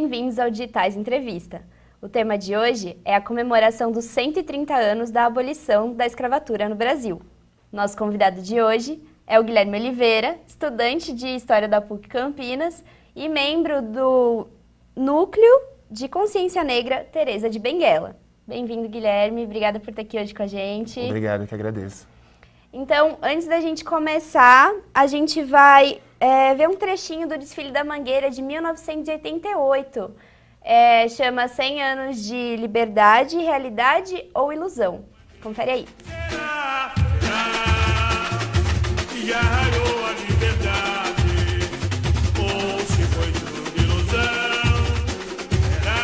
bem-vindos ao Digitais Entrevista. O tema de hoje é a comemoração dos 130 anos da abolição da escravatura no Brasil. Nosso convidado de hoje é o Guilherme Oliveira, estudante de História da PUC Campinas e membro do Núcleo de Consciência Negra Teresa de Benguela. Bem-vindo, Guilherme. Obrigada por estar aqui hoje com a gente. Obrigado, eu que agradeço. Então, antes da gente começar, a gente vai ver um trechinho do desfile da Mangueira de 1988. Chama 100 anos de liberdade, realidade ou ilusão. Confere aí. Já raiou a liberdade, ou se foi tudo ilusão, será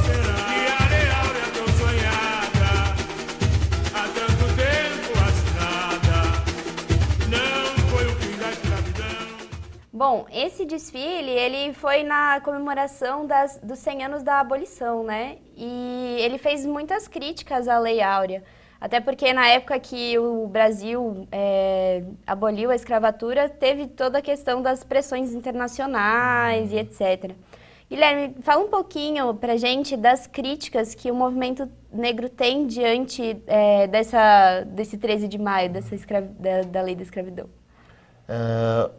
que a real é tão sonhada, há tanto tempo assinada, não foi o fim da escravidão. Bom, esse desfile, ele foi na comemoração dos 100 anos da abolição, né? E ele fez muitas críticas à Lei Áurea. Até porque na época que o Brasil aboliu a escravatura, teve toda a questão das pressões internacionais e etc. Guilherme, fala um pouquinho pra gente das críticas que o movimento negro tem diante desse 13 de maio, da lei da escravidão.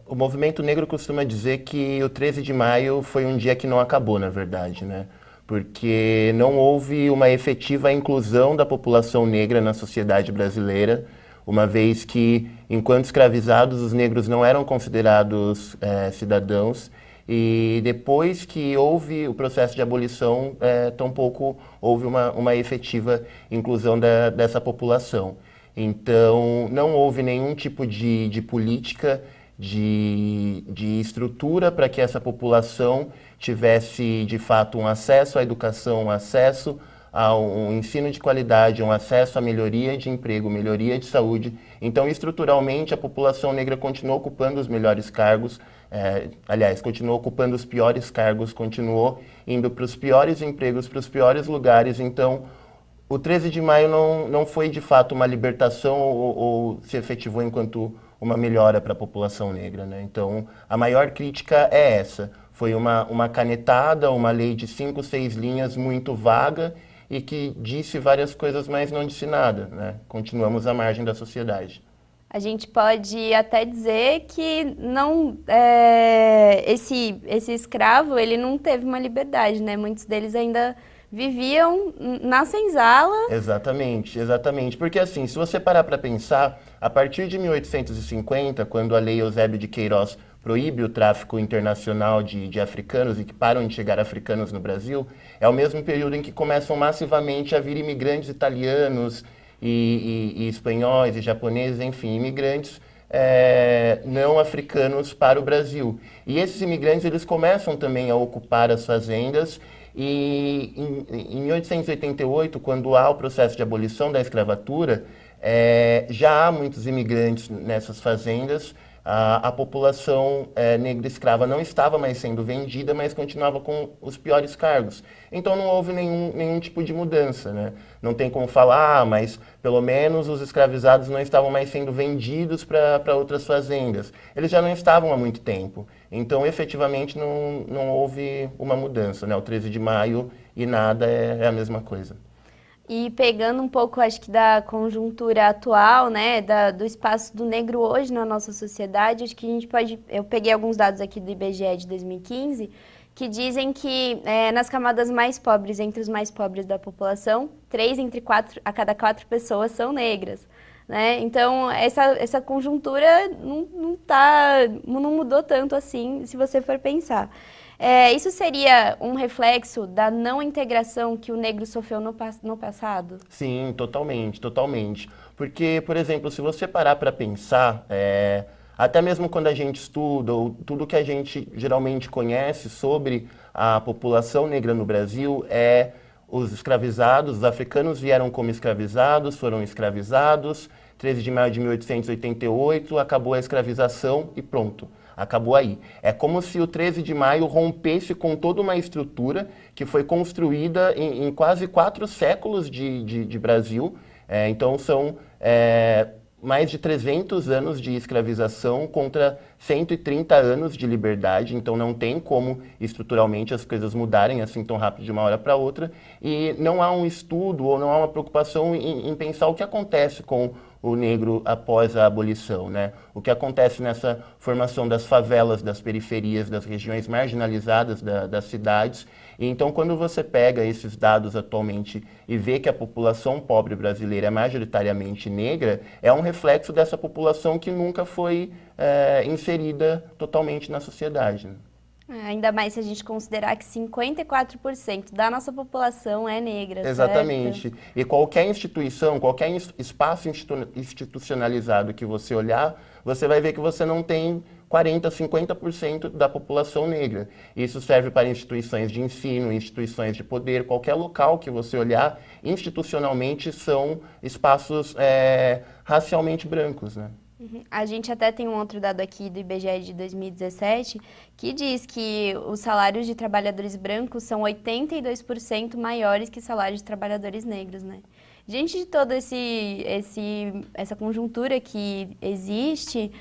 O movimento negro costuma dizer que o 13 de maio foi um dia que não acabou, na verdade, né? Porque não houve uma efetiva inclusão da população negra na sociedade brasileira, uma vez que, enquanto escravizados, os negros não eram considerados cidadãos, e depois que houve o processo de abolição, tampouco houve uma efetiva inclusão dessa população. Então, não houve nenhum tipo de política, de estrutura para que essa população tivesse, de fato, um acesso à educação, um acesso a um ensino de qualidade, um acesso à melhoria de emprego, melhoria de saúde. Então, estruturalmente, a população negra continuou ocupando os melhores cargos, continuou ocupando os piores cargos, continuou indo para os piores empregos, para os piores lugares. Então, o 13 de maio não foi, de fato, uma libertação ou se efetivou enquanto uma melhora para a população negra, né? Então, a maior crítica é essa. Foi uma canetada, uma lei de 5, 6 linhas muito vaga e que disse várias coisas, mas não disse nada, né? Continuamos à margem da sociedade. A gente pode até dizer que não, esse escravo, ele não teve uma liberdade, né? Muitos deles ainda viviam na senzala. Exatamente, exatamente. Porque assim, se você parar para pensar, a partir de 1850, quando a Lei Eusébio de Queiroz proíbe o tráfico internacional de africanos e que param de chegar africanos no Brasil, é o mesmo período em que começam massivamente a vir imigrantes italianos e espanhóis e japoneses, enfim, imigrantes não africanos para o Brasil. E esses imigrantes, eles começam também a ocupar as fazendas. E em 1888, quando há o processo de abolição da escravatura, já há muitos imigrantes nessas fazendas. A população negra escrava não estava mais sendo vendida, mas continuava com os piores cargos. Então não houve nenhum tipo de mudança, né? Não tem como falar, mas pelo menos os escravizados não estavam mais sendo vendidos para outras fazendas. Eles já não estavam há muito tempo. Então, efetivamente, não houve uma mudança, né? O 13 de maio e nada é a mesma coisa. E pegando um pouco, acho que da conjuntura atual, né, do espaço do negro hoje na nossa sociedade, acho que a gente pode... Eu peguei alguns dados aqui do IBGE de 2015, que dizem que nas camadas mais pobres, entre os mais pobres da população, 3 a cada 4 pessoas são negras, né? Então, essa conjuntura não mudou tanto assim, se você for pensar. Isso seria um reflexo da não integração que o negro sofreu no passado? Sim, totalmente, totalmente. Porque, por exemplo, se você parar para pensar, até mesmo quando a gente estuda, ou tudo que a gente geralmente conhece sobre a população negra no Brasil os escravizados, os africanos vieram como escravizados, foram escravizados, 13 de maio de 1888, acabou a escravização e pronto. Acabou aí. É como se o 13 de maio rompesse com toda uma estrutura que foi construída em quase 4 séculos de Brasil. Então, são mais de 300 anos de escravização contra 130 anos de liberdade, então não tem como estruturalmente as coisas mudarem assim tão rápido de uma hora para outra, e não há um estudo ou não há uma preocupação em pensar o que acontece com o negro após a abolição, né? O que acontece nessa formação das favelas, das periferias, das regiões marginalizadas das cidades. E então, quando você pega esses dados atualmente e vê que a população pobre brasileira é majoritariamente negra, é um reflexo dessa população que nunca foi inserida totalmente na sociedade, né? Ainda mais se a gente considerar que 54% da nossa população é negra, Exatamente. certo? E qualquer instituição, qualquer espaço institucionalizado que você olhar, você vai ver que você não tem 40%, 50% da população negra. Isso serve para instituições de ensino, instituições de poder, qualquer local que você olhar, institucionalmente são espaços racialmente brancos, né? A gente até tem um outro dado aqui do IBGE de 2017 que diz que os salários de trabalhadores brancos são 82% maiores que salários de trabalhadores negros, né? Diante de toda essa conjuntura que existe,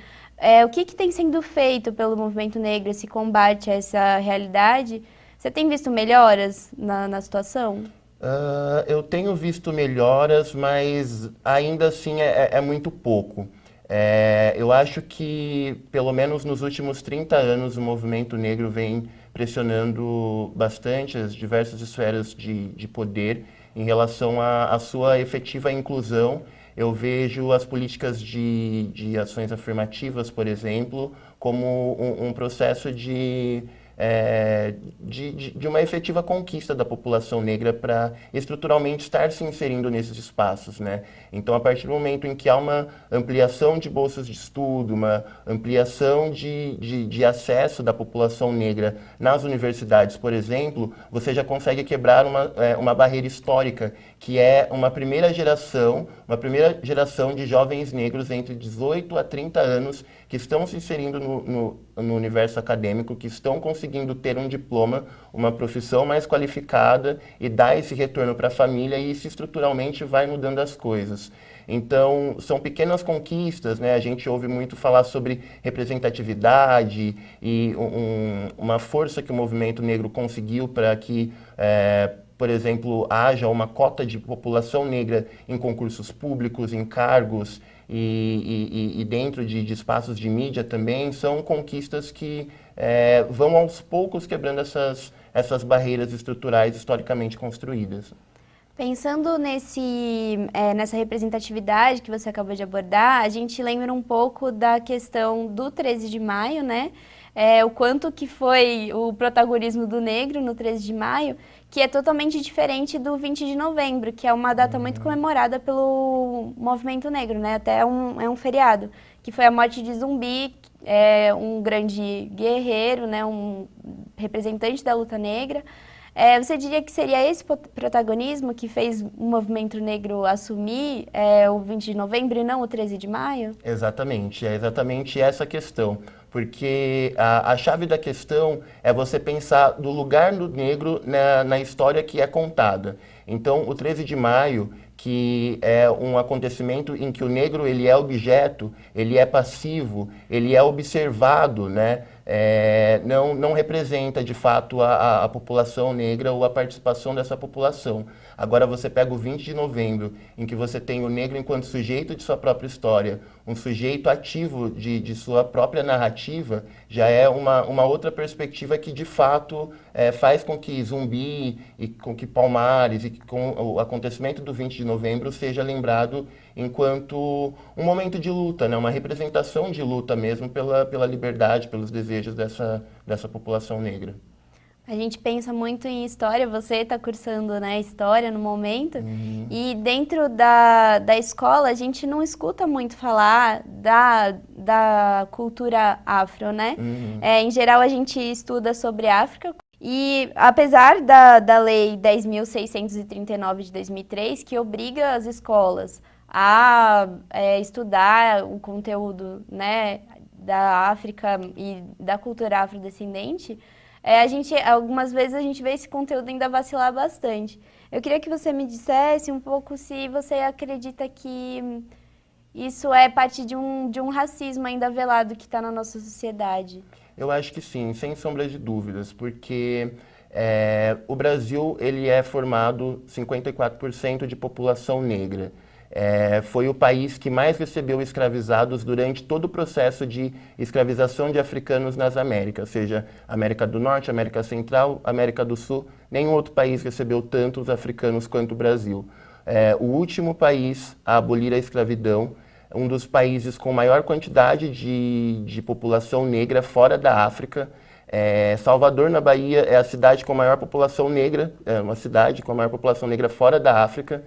o que tem sendo feito pelo movimento negro, esse combate a essa realidade? Você tem visto melhoras na situação? Eu tenho visto melhoras, mas ainda assim é muito pouco. Eu acho que, pelo menos nos últimos 30 anos, o movimento negro vem pressionando bastante as diversas esferas de poder em relação à sua efetiva inclusão. Eu vejo as políticas de ações afirmativas, por exemplo, como um processo de uma efetiva conquista da população negra para estruturalmente estar se inserindo nesses espaços, né? Então, a partir do momento em que há uma ampliação de bolsas de estudo, uma ampliação de acesso da população negra nas universidades, por exemplo, você já consegue quebrar uma barreira histórica, que é uma primeira geração de jovens negros entre 18 a 30 anos que estão se inserindo no universo acadêmico, que estão conseguindo ter um diploma, uma profissão mais qualificada e dar esse retorno para a família, e isso estruturalmente vai mudando as coisas. Então, são pequenas conquistas, né? A gente ouve muito falar sobre representatividade e uma força que o movimento negro conseguiu para que por exemplo, haja uma cota de população negra em concursos públicos, em cargos e dentro de espaços de mídia também, são conquistas que vão aos poucos quebrando essas barreiras estruturais historicamente construídas. Pensando nessa representatividade que você acabou de abordar, a gente lembra um pouco da questão do 13 de maio, né? O quanto que foi o protagonismo do negro no 13 de maio, que é totalmente diferente do 20 de novembro, que é uma data muito comemorada pelo movimento negro, né? Até é um feriado, que foi a morte de Zumbi, um grande guerreiro, né? Um representante da luta negra. Você diria que seria esse protagonismo que fez o movimento negro assumir o 20 de novembro e não o 13 de maio? Exatamente, é exatamente essa questão. Porque a chave da questão é você pensar do lugar do negro na história que é contada. Então, o 13 de maio, que é um acontecimento em que o negro ele é objeto, ele é passivo, ele é observado, né? Não representa de fato a população negra ou a participação dessa população. Agora você pega o 20 de novembro, em que você tem o negro enquanto sujeito de sua própria história, um sujeito ativo de sua própria narrativa, já é uma outra perspectiva que de fato faz com que Zumbi e com que Palmares e com o acontecimento do 20 de novembro seja lembrado enquanto um momento de luta, né? Uma representação de luta mesmo pela liberdade, pelos desejos dessa população negra. A gente pensa muito em história, você está cursando, né, história no momento, e dentro da escola a gente não escuta muito falar da cultura afro, né? Em geral a gente estuda sobre África, e apesar da Lei 10.639 de 2003, que obriga as escolas a estudar o conteúdo, né, da África e da cultura afrodescendente, algumas vezes a gente vê esse conteúdo ainda vacilar bastante. Eu queria que você me dissesse um pouco se você acredita que isso é parte de um racismo ainda velado que está na nossa sociedade? Eu acho que sim, sem sombra de dúvidas, porque o Brasil ele é formado 54% de população negra. Foi o país que mais recebeu escravizados durante todo o processo de escravização de africanos nas Américas, seja América do Norte, América Central, América do Sul. Nenhum outro país recebeu tantos africanos quanto o Brasil. O último país a abolir a escravidão, um dos países com maior quantidade de população negra fora da África. Salvador, na Bahia, é a cidade com maior população negra, uma cidade com a maior população negra fora da África.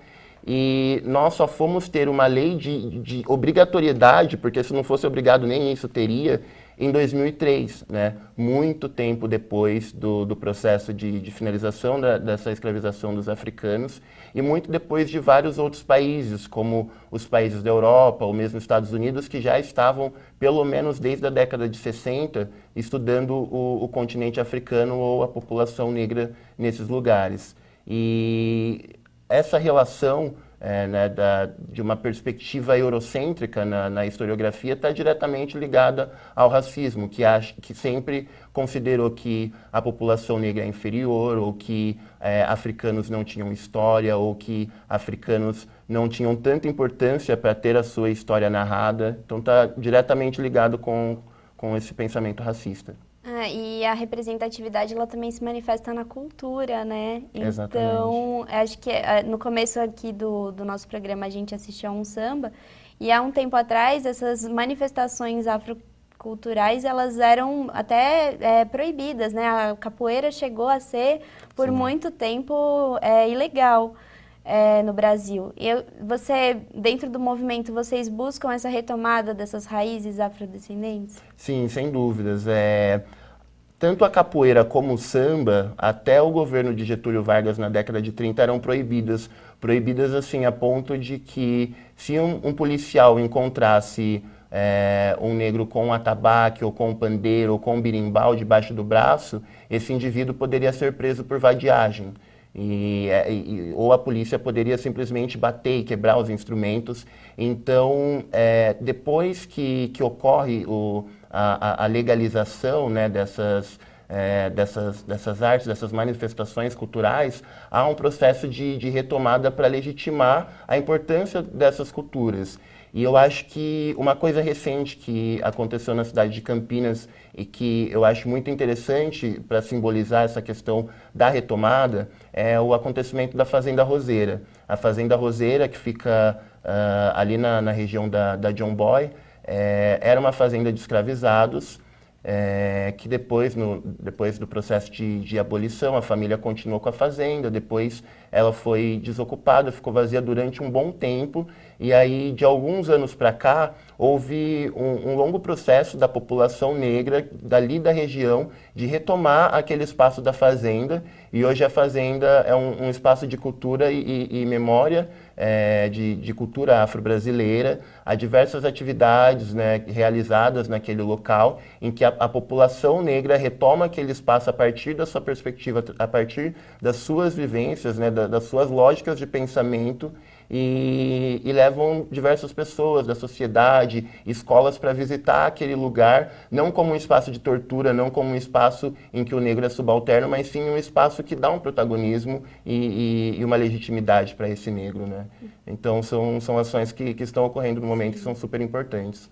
E nós só fomos ter uma lei de obrigatoriedade, porque se não fosse obrigado nem isso teria, em 2003, né? Muito tempo depois do processo de finalização dessa escravização dos africanos e muito depois de vários outros países, como os países da Europa ou mesmo Estados Unidos, que já estavam, pelo menos desde a década de 60, estudando o continente africano ou a população negra nesses lugares. E essa relação de uma perspectiva eurocêntrica na historiografia está diretamente ligada ao racismo, que sempre considerou que a população negra é inferior, ou que africanos não tinham história, ou que africanos não tinham tanta importância para ter a sua história narrada. Então está diretamente ligado com esse pensamento racista. E a representatividade, ela também se manifesta na cultura, né? Exatamente. Então, acho que no começo aqui do nosso programa a gente assistiu a um samba, e há um tempo atrás essas manifestações afroculturais, elas eram até proibidas, né? A capoeira chegou a ser, por muito tempo, ilegal no Brasil. Dentro do movimento, vocês buscam essa retomada dessas raízes afrodescendentes? Sim, sem dúvidas. Tanto a capoeira como o samba, até o governo de Getúlio Vargas na década de 30 eram proibidas. Proibidas assim a ponto de que se um policial encontrasse um negro com um atabaque, ou com um pandeiro, ou com um birimbau debaixo do braço, esse indivíduo poderia ser preso por vadiagem. Ou a polícia poderia simplesmente bater e quebrar os instrumentos. Então, depois que ocorre a legalização, né, dessas artes, dessas manifestações culturais, há um processo de retomada para legitimar a importância dessas culturas. E eu acho que uma coisa recente que aconteceu na cidade de Campinas e que eu acho muito interessante para simbolizar essa questão da retomada é o acontecimento da Fazenda Roseira. A Fazenda Roseira, que fica ali na região da John Boy, era uma fazenda de escravizados, que depois do processo de abolição, a família continuou com a fazenda, depois ela foi desocupada, ficou vazia durante um bom tempo, e aí de alguns anos para cá houve um longo processo da população negra dali da região de retomar aquele espaço da fazenda, e hoje a fazenda é um espaço de cultura e memória, de cultura afro-brasileira. Há diversas atividades, né, realizadas naquele local, em que a população negra retoma aquele espaço a partir da sua perspectiva, a partir das suas vivências, né, das suas lógicas de pensamento, e levam diversas pessoas da sociedade, escolas para visitar aquele lugar, não como um espaço de tortura, não como um espaço em que o negro é subalterno, mas sim um espaço que dá um protagonismo e uma legitimidade para esse negro, né? Então são ações que estão ocorrendo no momento e são super importantes.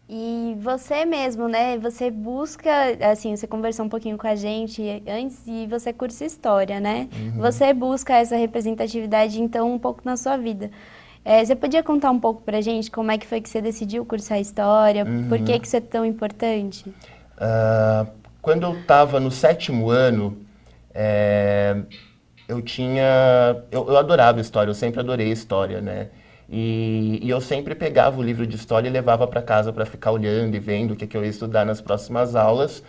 E você mesmo, né? Você busca, assim, você conversou um pouquinho com a gente antes e você cursa História, né? Uhum. Você busca essa representatividade, então, um pouco na sua vida. Você podia contar um pouco pra gente como é que foi que você decidiu cursar História? Uhum. Por que isso é tão importante? Quando eu estava no 7º ano, eu adorava História, eu sempre adorei História, né? E eu sempre pegava o livro de História e levava para casa para ficar olhando e vendo o que eu ia estudar nas próximas aulas.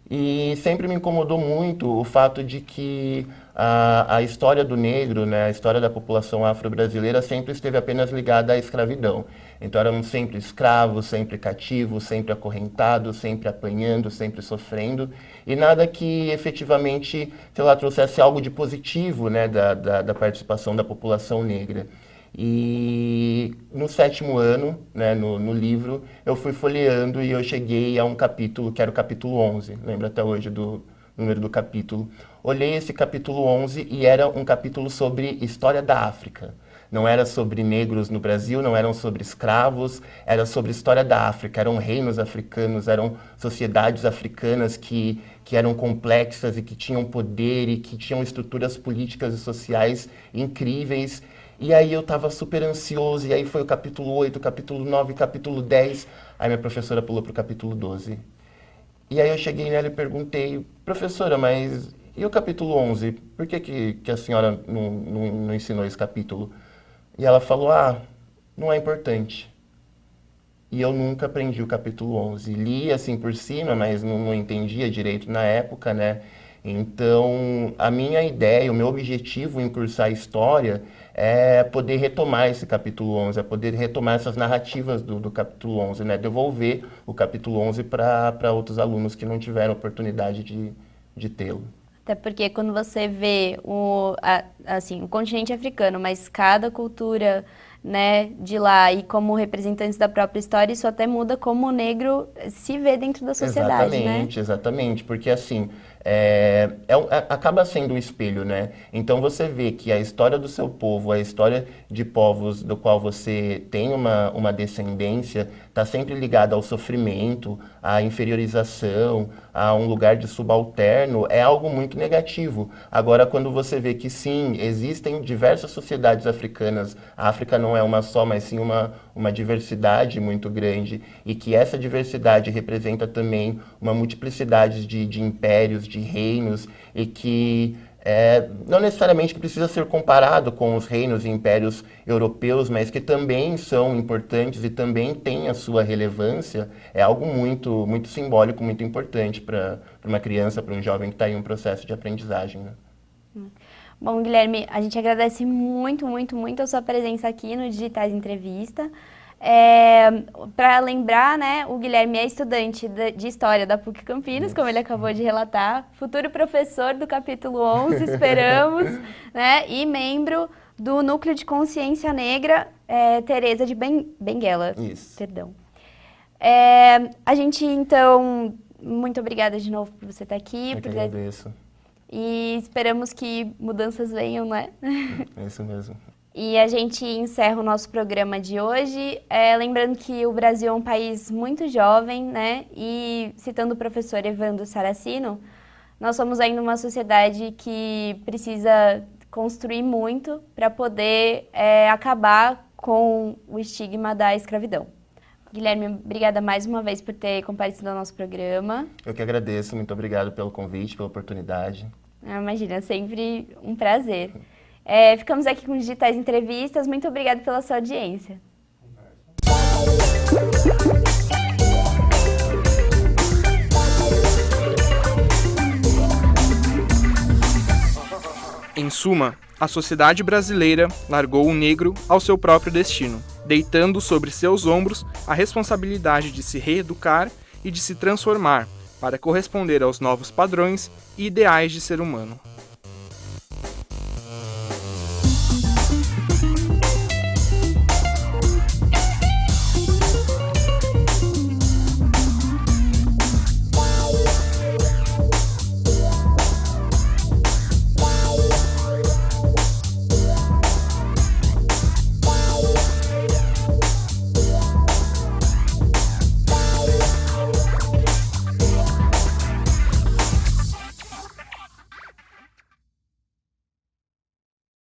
E sempre me incomodou muito o fato de que a história do negro, né, a história da população afro-brasileira sempre esteve apenas ligada à escravidão. Então éramos sempre escravos, sempre cativos, sempre acorrentados, sempre apanhando, sempre sofrendo. E nada que efetivamente, sei lá, trouxesse algo de positivo, né, da participação da população negra. E no 7º ano, né, no livro, eu fui folheando e eu cheguei a um capítulo, que era o capítulo 11, lembro até hoje do número do capítulo. Olhei esse capítulo 11 e era um capítulo sobre história da África. Não era sobre negros no Brasil, não eram sobre escravos, era sobre história da África. Eram reinos africanos, eram sociedades africanas que eram complexas e que tinham poder e que tinham estruturas políticas e sociais incríveis. E aí eu estava super ansioso, e aí foi o capítulo 8, capítulo 9, capítulo 10, aí minha professora pulou para o capítulo 12. E aí eu cheguei nela e perguntei, professora, mas e o capítulo 11? Por que a senhora não ensinou esse capítulo? E ela falou, não é importante. E eu nunca aprendi o capítulo 11. Li assim por cima, mas não entendia direito na época, né? Então, a minha ideia, o meu objetivo em cursar História é poder retomar esse capítulo 11, é poder retomar essas narrativas do capítulo 11, né? Devolver o capítulo 11 para outros alunos que não tiveram oportunidade de tê-lo. Até porque quando você vê o continente africano, mas cada cultura, né, de lá e como representantes da própria história, isso até muda como o negro se vê dentro da sociedade, Exatamente, porque assim, acaba sendo um espelho, né? Então você vê que a história do seu povo, a história de povos do qual você tem uma descendência, está sempre ligada ao sofrimento, à inferiorização, a um lugar de subalterno, é algo muito negativo. Agora, quando você vê que sim, existem diversas sociedades africanas, a África não é uma só, mas sim uma diversidade muito grande, e que essa diversidade representa também uma multiplicidade de impérios, de reinos, e que não necessariamente precisa ser comparado com os reinos e impérios europeus, mas que também são importantes e também têm a sua relevância, é algo muito, muito simbólico, muito importante para uma criança, para um jovem que está em um processo de aprendizagem, né? Bom, Guilherme, a gente agradece muito, muito, muito a sua presença aqui no Digitais Entrevista. Para lembrar, né, o Guilherme é estudante de História da PUC Campinas, como ele acabou de relatar, futuro professor do capítulo 11, esperamos, né, e membro do Núcleo de Consciência Negra, Teresa de Benguela. Isso. Perdão. A gente, então, muito obrigada de novo por você estar aqui. Eu que agradeço. E esperamos que mudanças venham, né? É isso mesmo. E a gente encerra o nosso programa de hoje, lembrando que o Brasil é um país muito jovem, né? E citando o professor Evandro Saracino, nós somos ainda uma sociedade que precisa construir muito para poder acabar com o estigma da escravidão. Guilherme, obrigada mais uma vez por ter comparecido ao nosso programa. Eu que agradeço, muito obrigado pelo convite, pela oportunidade. Imagina, é sempre um prazer. Ficamos aqui com Digitais Entrevistas. Muito obrigada pela sua audiência. Em suma, a sociedade brasileira largou o negro ao seu próprio destino, deitando sobre seus ombros a responsabilidade de se reeducar e de se transformar para corresponder aos novos padrões e ideais de ser humano.